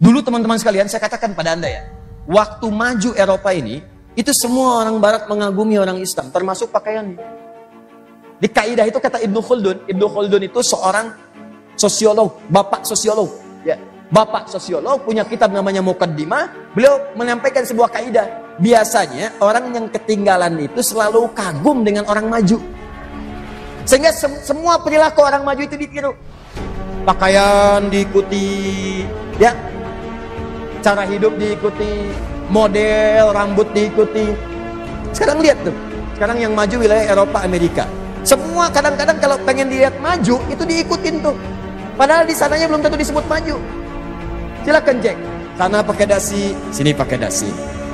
Dulu teman-teman sekalian, saya katakan pada Anda ya, waktu maju Eropa ini, itu semua orang Barat mengagumi orang Islam, termasuk pakaiannya. Di kaidah itu kata Ibnu Khaldun itu seorang sosiolog, bapak sosiolog. Ya, bapak sosiolog punya kitab namanya Muqaddimah. Beliau menyampaikan sebuah kaidah. Biasanya orang yang ketinggalan itu selalu kagum dengan orang maju. Sehingga semua perilaku orang maju itu ditiru. Pakaian diikuti, ya. Cara hidup diikuti, model rambut diikuti. Sekarang lihat tuh. Sekarang yang maju wilayah Eropa, Amerika. Semua kadang-kadang kalau pengen dilihat maju itu diikutin tuh. Padahal di sananya belum tentu disebut maju. Silakan cek. Sana pakai dasi, sini pakai dasi.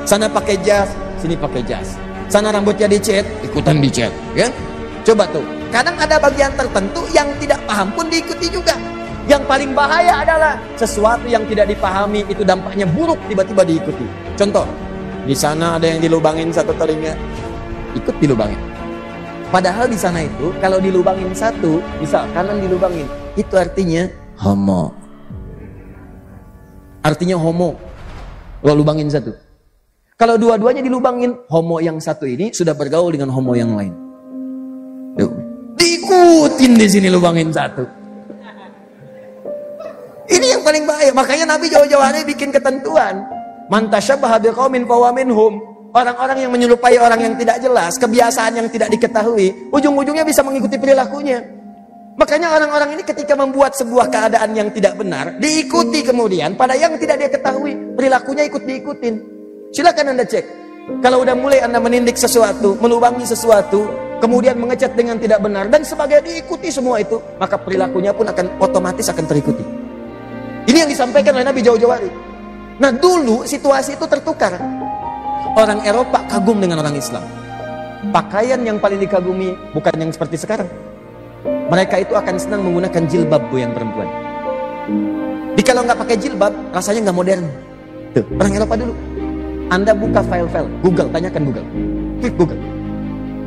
Sana pakai jas, sini pakai jas. Sana rambutnya dicet, ikutan dicet, ya. Coba tuh. Kadang ada bagian tertentu yang tidak paham pun diikuti juga. Yang paling bahaya adalah sesuatu yang tidak dipahami itu dampaknya buruk tiba-tiba diikuti. Contoh, di sana ada yang dilubangin satu telinga, ikut dilubangin. Padahal di sana itu kalau dilubangin satu, misal kanan dilubangin, itu artinya homo. Artinya homo. Kalau lubangin satu. Kalau dua-duanya dilubangin, homo yang satu ini sudah bergaul dengan homo yang lain. Diikutin di sini lubangin satu. Ini yang paling bahaya. Makanya Nabi jauh-jauh hari bikin ketentuan. Man tashabbaha biqaumin fahuwa minhum. Orang-orang yang menyerupai orang yang tidak jelas, kebiasaan yang tidak diketahui, ujung-ujungnya bisa mengikuti perilakunya. Makanya orang-orang ini ketika membuat sebuah keadaan yang tidak benar, diikuti kemudian pada yang tidak dia ketahui, perilakunya ikut diikutin. Silakan Anda cek. Kalau udah mulai Anda menindik sesuatu, melubangi sesuatu, kemudian mengecat dengan tidak benar dan sebagainya, diikuti semua itu, maka perilakunya pun akan otomatis akan terikuti. Ini yang disampaikan oleh Nabi jauh-jauh hari. Nah dulu situasi itu tertukar. Orang Eropa kagum dengan orang Islam. Pakaian yang paling dikagumi bukan yang seperti sekarang. Mereka itu akan senang menggunakan jilbab yang perempuan. Jadi kalau nggak pakai jilbab, rasanya nggak modern. Tuh, orang Eropa dulu. Anda buka file-file, Google, tanyakan Google. Klik Google.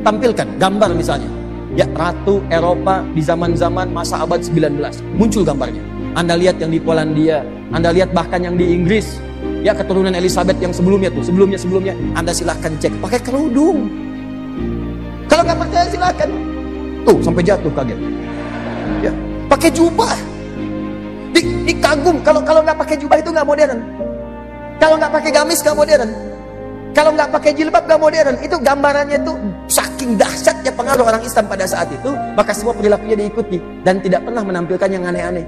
Tampilkan gambar misalnya. Ya, Ratu Eropa di zaman-zaman masa abad 19. Muncul gambarnya. Anda lihat yang di Polandia, Anda lihat bahkan yang di Inggris, ya keturunan Elizabeth yang sebelumnya tuh, sebelumnya, Anda silahkan cek, pakai kerudung. Kalau nggak percaya silahkan, tuh sampai jatuh kaget. Ya, pakai jubah, dikagum. Kalau nggak pakai jubah itu nggak modern. Kalau nggak pakai gamis nggak modern. Kalau nggak pakai jilbab nggak modern. Itu gambarannya tuh saking dahsyatnya pengaruh orang Islam pada saat itu, maka semua perilakunya diikuti dan tidak pernah menampilkan yang aneh-aneh.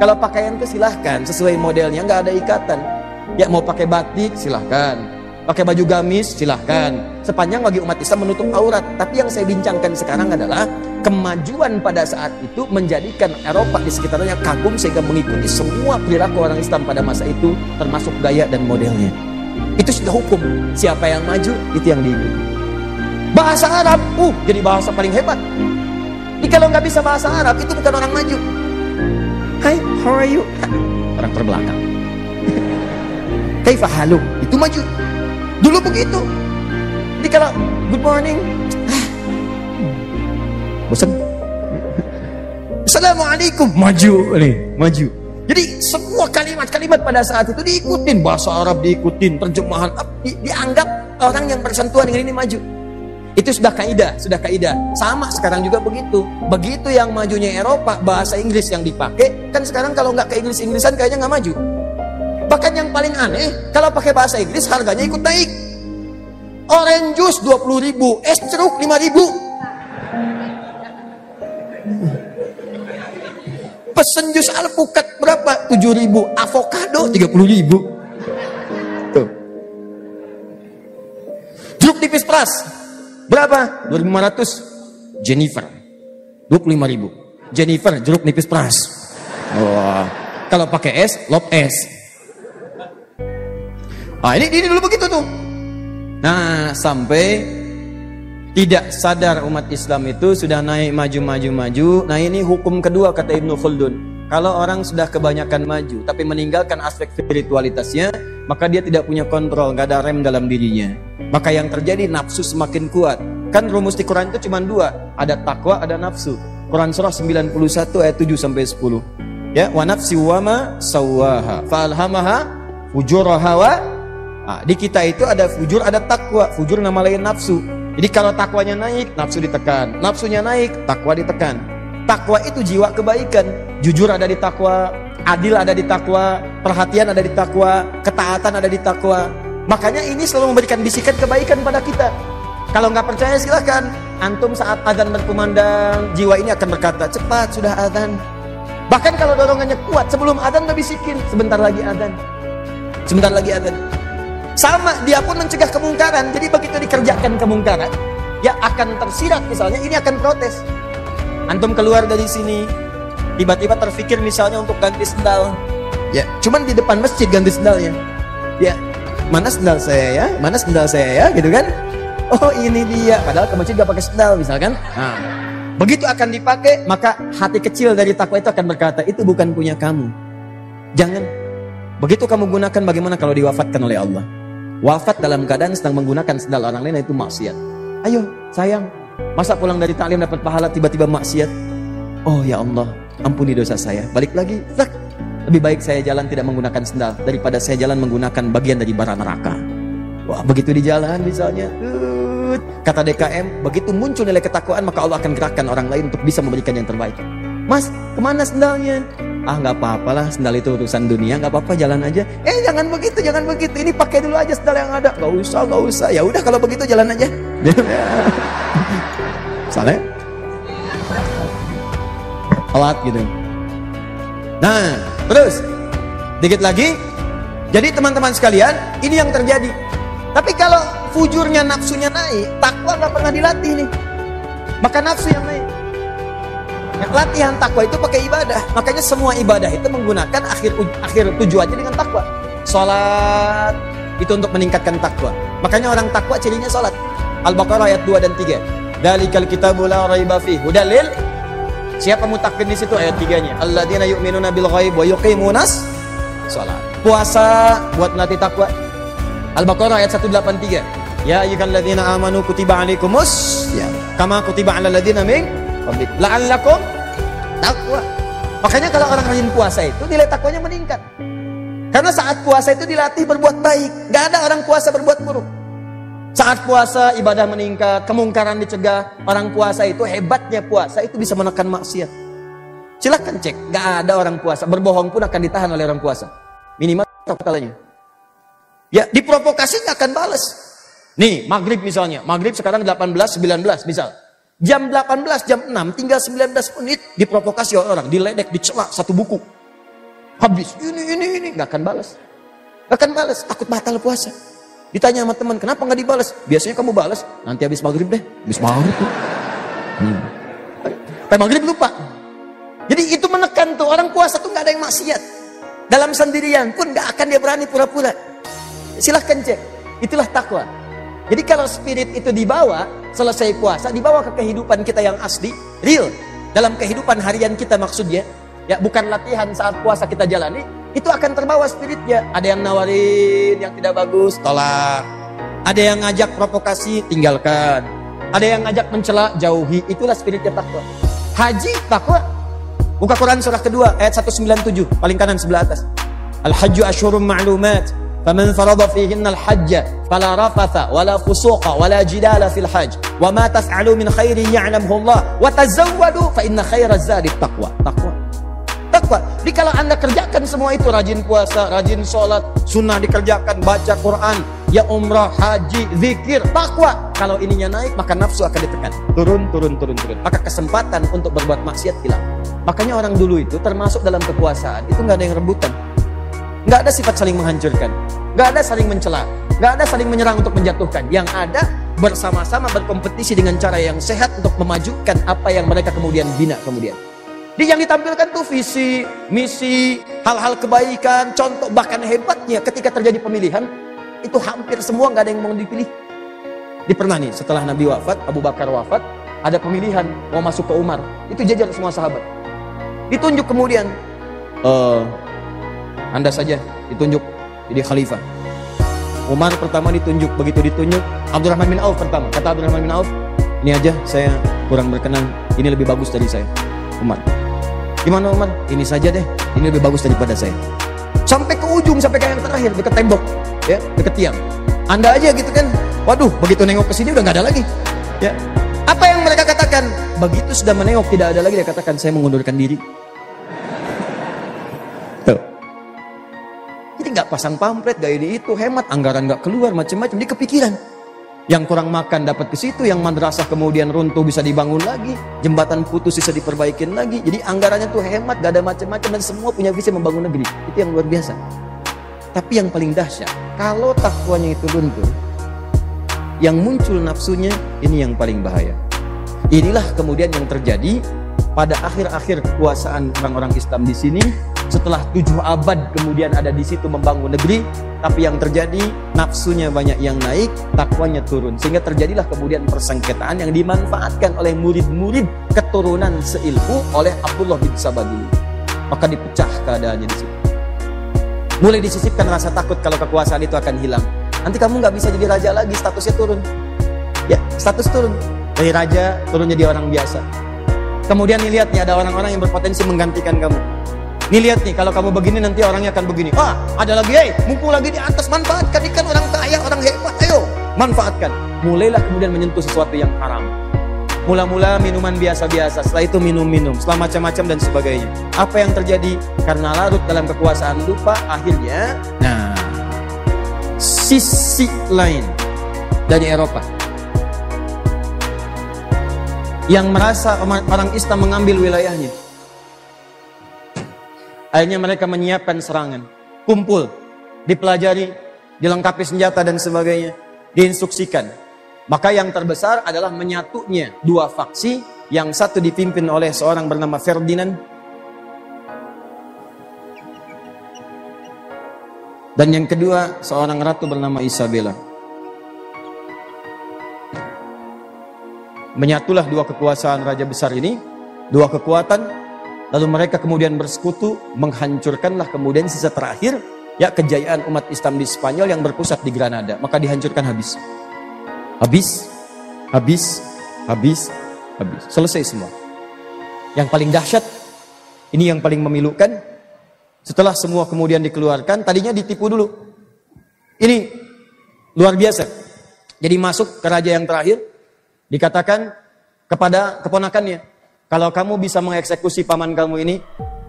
Kalau pakaian itu silahkan sesuai modelnya, nggak ada ikatan. Ya mau pakai batik silahkan, pakai baju gamis silahkan, sepanjang bagi umat Islam menutup aurat. Tapi yang saya bincangkan sekarang adalah kemajuan pada saat itu menjadikan Eropa di sekitarnya kagum sehingga mengikuti semua perilaku orang Islam pada masa itu, termasuk gaya dan modelnya. Itu sudah hukum. Siapa yang maju itu yang diikuti. Bahasa Arab, jadi bahasa paling hebat. Jadi kalau nggak bisa bahasa Arab itu bukan orang maju. Hai, how are you? Orang terbelakang. Kaifa haluk? Itu maju. Dulu begitu. Jadi kalau good morning, bosan. Assalamualaikum, maju nih, maju. Jadi semua kalimat-kalimat pada saat itu diikutin, bahasa Arab diikutin, terjemahan dianggap orang yang bersentuhan dengan ini maju. Itu sudah kaidah. Sama sekarang juga begitu. Begitu yang majunya Eropa, bahasa Inggris yang dipakai, kan sekarang kalau nggak ke Inggris-Inggrisan kayaknya nggak maju. Bahkan yang paling aneh, kalau pakai bahasa Inggris harganya ikut naik. Orange juice 20.000, es jeruk 5.000. Pesen jus alpukat berapa? 7.000. Avocado 30.000. Tuh. Jeruk nipis peras berapa? 2.500. Jennifer 25.000. Jennifer jeruk nipis peras. Wah. Kalau pakai es, lop es. Ini dulu begitu tuh. Nah, sampai tidak sadar umat Islam itu sudah naik maju. Nah, ini hukum kedua kata Ibnu Khaldun. Kalau orang sudah kebanyakan maju tapi meninggalkan aspek spiritualitasnya, maka dia tidak punya kontrol, nggak ada rem dalam dirinya. Maka yang terjadi nafsu semakin kuat. Kan rumus di Quran itu cuma dua, ada takwa, ada nafsu. Quran surah 91 ayat 7 sampai 10. Ya, wa nafsi wa ma sawwaha fa alhamaha fujuraha wa. Di kita itu ada fujur, ada takwa. Fujur nama lain nafsu. Jadi kalau takwanya naik, nafsu ditekan. Nafsunya naik, takwa ditekan. Takwa itu jiwa kebaikan. Jujur ada di takwa, adil ada di takwa, perhatian ada di takwa, ketaatan ada di takwa. Makanya ini selalu memberikan bisikan kebaikan pada kita. Kalau nggak percaya silahkan. Antum saat azan berkumandang, jiwa ini akan berkata, cepat sudah azan. Bahkan kalau dorongannya kuat, sebelum azan udah bisikin, sebentar lagi azan. Sebentar lagi azan. Sama, dia pun mencegah kemungkaran. Jadi begitu dikerjakan kemungkaran, ya akan tersirat misalnya, ini akan protes. Antum keluar dari sini, tiba-tiba terfikir misalnya untuk ganti sendal. Ya, cuman di depan masjid ganti sendalnya. Ya, mana sendal saya ya? Mana sendal saya ya? Gitu kan? Oh ini dia. Padahal ke masjid gak pakai sendal misalkan. Nah, begitu akan dipakai, maka hati kecil dari takwa itu akan berkata, itu bukan punya kamu. Jangan. Begitu kamu gunakan, bagaimana kalau diwafatkan oleh Allah? Wafat dalam keadaan sedang menggunakan sendal orang lain, itu maksiat. Ayo sayang, masa pulang dari taklim dapat pahala tiba-tiba maksiat? Oh ya Allah, ampuni dosa saya. Balik lagi, lebih baik saya jalan tidak menggunakan sendal daripada saya jalan menggunakan bagian dari bara neraka. Wah, begitu di jalan misalnya, kata DKM, begitu muncul nilai ketakwaan, maka Allah akan gerakkan orang lain untuk bisa memberikan yang terbaik. Mas, kemana sendalnya? Ah, nggak apa-apalah, sendal itu urusan dunia, nggak apa-apa, jalan aja. Jangan begitu, jangan begitu. Ini pakai dulu aja sendal yang ada. Nggak usah, nggak usah. Ya udah kalau begitu jalan aja. Salah. Alat gitu. Nah, terus dikit lagi. Jadi teman-teman sekalian, ini yang terjadi. Tapi kalau fujurnya, nafsunya naik, takwa nggak pernah dilatih nih. Maka nafsu yang naik. Ya, latihan takwa itu pakai ibadah. Makanya semua ibadah itu menggunakan akhir tujuannya dengan takwa. Salat itu untuk meningkatkan takwa. Makanya orang takwa cirinya salat. Al-Baqarah ayat 2 dan 3. Dzalikal kitabu la raiba fihi hudal lil. Siapa mutakin di situ ayat 3-nya? Alladzina yu'minuna bil ghaib wa yuqimunas shalah. Puasa buat melatih takwa. Al-Baqarah ayat 183. Ya ayyuhalladzina amanu kutiba alaikumus ya kama kutiba alal ladzina min la'allakum taqwa. Makanya kalau orang rajin puasa itu nilai takwanya meningkat. Karena saat puasa itu dilatih berbuat baik. Gak ada orang puasa berbuat buruk. Saat puasa ibadah meningkat, kemungkaran dicegah. Orang puasa itu hebatnya puasa itu bisa menekan maksiat. Silakan cek, gak ada orang puasa berbohong pun akan ditahan oleh orang puasa. Minimal kalanya. Ya diprovokasi gak akan balas. Nih maghrib misalnya, maghrib sekarang 18:19 misal. Jam 18, jam 6, tinggal 19 menit diprovokasi orang, diledek, dicela satu buku. Habis, ini, gak akan balas. Gak akan balas, takut batal puasa. Ditanya sama teman, kenapa gak dibalas? Biasanya kamu balas, nanti habis maghrib deh. Habis maghrib tuh. Sampai maghrib lupa. Jadi itu menekan tuh, orang puasa tuh gak ada yang maksiat. Dalam sendirian pun gak akan dia berani pura-pura. Silahkan cek, itulah takwa. Jadi kalau spirit itu dibawa, selesai puasa, dibawa ke kehidupan kita yang asli, real. Dalam kehidupan harian kita maksudnya, ya bukan latihan saat puasa kita jalani, itu akan terbawa spiritnya. Ada yang nawarin, yang tidak bagus, tolak. Ada yang ngajak provokasi, tinggalkan. Ada yang ngajak mencela, jauhi. Itulah spiritnya takwa. Haji, takwa. Buka Quran surah kedua, ayat 197, paling kanan sebelah atas. Al-hajju asyhurum ma'lumat. فَمَنْ فَرَضَ فِيهِنَّ الْحَجَّ فَلَا رَفَثَ وَلَا فُسُوقَ وَلَا جِدَالَ فِي الْحَجِّ وَمَا تَفْعَلُوا مِنْ خَيْرٍ يَعْلَمْهُ اللَّهُ وَتَزَوَّدُوا فَإِنَّ خَيْرَ الزَّادِ التَّقْوَى. Takwa. Jadi kalau Anda kerjakan semua itu, rajin puasa, rajin sholat, sunnah dikerjakan, baca Quran, ya umrah, haji, zikir, takwa. Kalau ininya naik, maka nafsu akan ditekan. Turun. Maka kesempatan untuk berbuat maksiat hilang. Makanya orang dulu itu termasuk dalam kekuasaan, itu nggak ada yang rebutan. Nggak ada sifat saling menghancurkan, nggak ada saling mencela, nggak ada saling menyerang untuk menjatuhkan. Yang ada bersama-sama berkompetisi dengan cara yang sehat untuk memajukan apa yang mereka kemudian bina kemudian. Di yang ditampilkan tuh visi, misi, hal-hal kebaikan, contoh, bahkan hebatnya ketika terjadi pemilihan itu hampir semua nggak ada yang mau dipilih. Di pernah nih setelah Nabi wafat, Abu Bakar wafat, ada pemilihan mau masuk ke Umar, itu jajar semua sahabat. Ditunjuk kemudian. Anda saja ditunjuk jadi khalifah. Umar pertama ditunjuk, begitu ditunjuk Abdurrahman bin Auf pertama. Kata Abdurrahman bin Auf, ini aja saya kurang berkenan, ini lebih bagus dari saya. Umar. Gimana Umar? Ini saja deh, ini lebih bagus daripada saya. Sampai ke ujung, sampai ke yang terakhir, dekat tembok, ya, dekat tiang. Anda aja gitu kan, waduh, begitu nengok ke sini udah nggak ada lagi. Ya, apa yang mereka katakan? Begitu sudah menengok tidak ada lagi, dia katakan saya mengundurkan diri. Tuh. Jadi nggak pasang pamflet, gak ini itu, hemat, anggaran nggak keluar, macam-macam. Dia kepikiran. Yang kurang makan dapat ke situ, yang madrasah kemudian runtuh bisa dibangun lagi, jembatan putus bisa diperbaikin lagi. Jadi anggarannya tuh hemat, gak ada macam-macam, dan semua punya visi membangun negeri. Itu yang luar biasa. Tapi yang paling dahsyat, kalau takwanya itu luntur, yang muncul nafsunya, ini yang paling bahaya. Inilah kemudian yang terjadi pada akhir-akhir kekuasaan orang-orang Islam di sini. Setelah 7 abad kemudian ada di situ membangun negeri, tapi yang terjadi nafsunya banyak yang naik, takwanya turun, sehingga terjadilah kemudian persengketaan yang dimanfaatkan oleh murid-murid keturunan seilmu oleh Abdullah bin Sabah dulu. Maka dipecah keadaannya di situ. Mulai disisipkan rasa takut kalau kekuasaan itu akan hilang. Nanti kamu nggak bisa jadi raja lagi, statusnya turun. Ya, status turun dari raja turun jadi orang biasa. Kemudian lihat nih, ada orang-orang yang berpotensi menggantikan kamu. Nih lihat nih, kalau kamu begini nanti orangnya akan begini. Ah, ada lagi, mumpung lagi di atas, manfaatkan, ikan orang kaya, orang hebat, ayo, manfaatkan. Mulailah kemudian menyentuh sesuatu yang haram. Mula-mula minuman biasa-biasa, setelah itu minum-minum, setelah macam-macam dan sebagainya. Apa yang terjadi? Karena larut dalam kekuasaan lupa, akhirnya, nah, sisi lain dari Eropa yang merasa orang Islam mengambil wilayahnya. Akhirnya mereka menyiapkan serangan, kumpul, dipelajari, dilengkapi senjata dan sebagainya, diinstruksikan. Maka yang terbesar adalah menyatunya 2 faksi, yang satu dipimpin oleh seorang bernama Ferdinand, dan yang kedua seorang ratu bernama Isabella. Menyatulah 2 kekuasaan raja besar ini, 2 kekuatan. Lalu mereka kemudian bersekutu, menghancurkanlah kemudian sisa terakhir, ya, kejayaan umat Islam di Spanyol yang berpusat di Granada. Maka dihancurkan habis. Habis, habis, habis, habis. Selesai semua. Yang paling dahsyat, ini yang paling memilukan, setelah semua kemudian dikeluarkan, tadinya ditipu dulu. Ini luar biasa. Jadi masuk ke raja yang terakhir, dikatakan kepada keponakannya, kalau kamu bisa mengeksekusi paman kamu ini,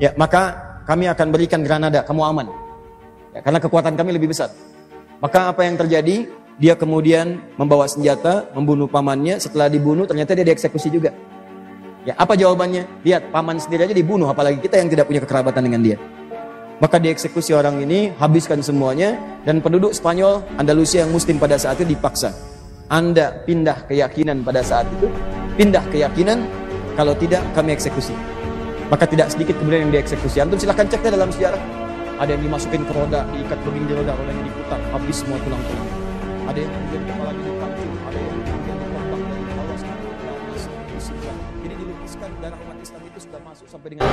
ya, maka kami akan berikan Granada, kamu aman. Ya, karena kekuatan kami lebih besar. Maka apa yang terjadi? Dia kemudian membawa senjata, membunuh pamannya. Setelah dibunuh, ternyata dia dieksekusi juga. Ya, apa jawabannya? Lihat, paman sendiri aja dibunuh, apalagi kita yang tidak punya kekerabatan dengan dia. Maka dieksekusi orang ini, habiskan semuanya, dan penduduk Spanyol, Andalusia yang muslim pada saat itu dipaksa. Anda pindah keyakinan pada saat itu, pindah keyakinan, kalau tidak kami eksekusi. Maka tidak sedikit kemudian yang dieksekusi. Antum silahkan cek dalam sejarah. Ada yang dimasukin ke roda, diikat begini di roda, rodanya diputar, habis semua tulang-tulang. Ada yang kemudian kepalanya dipancung, ada yang kemudian dipotong dari bawah sampai ke atas, disiksa. Jadi dilukiskan darah umat Islam itu sudah masuk sampai dengan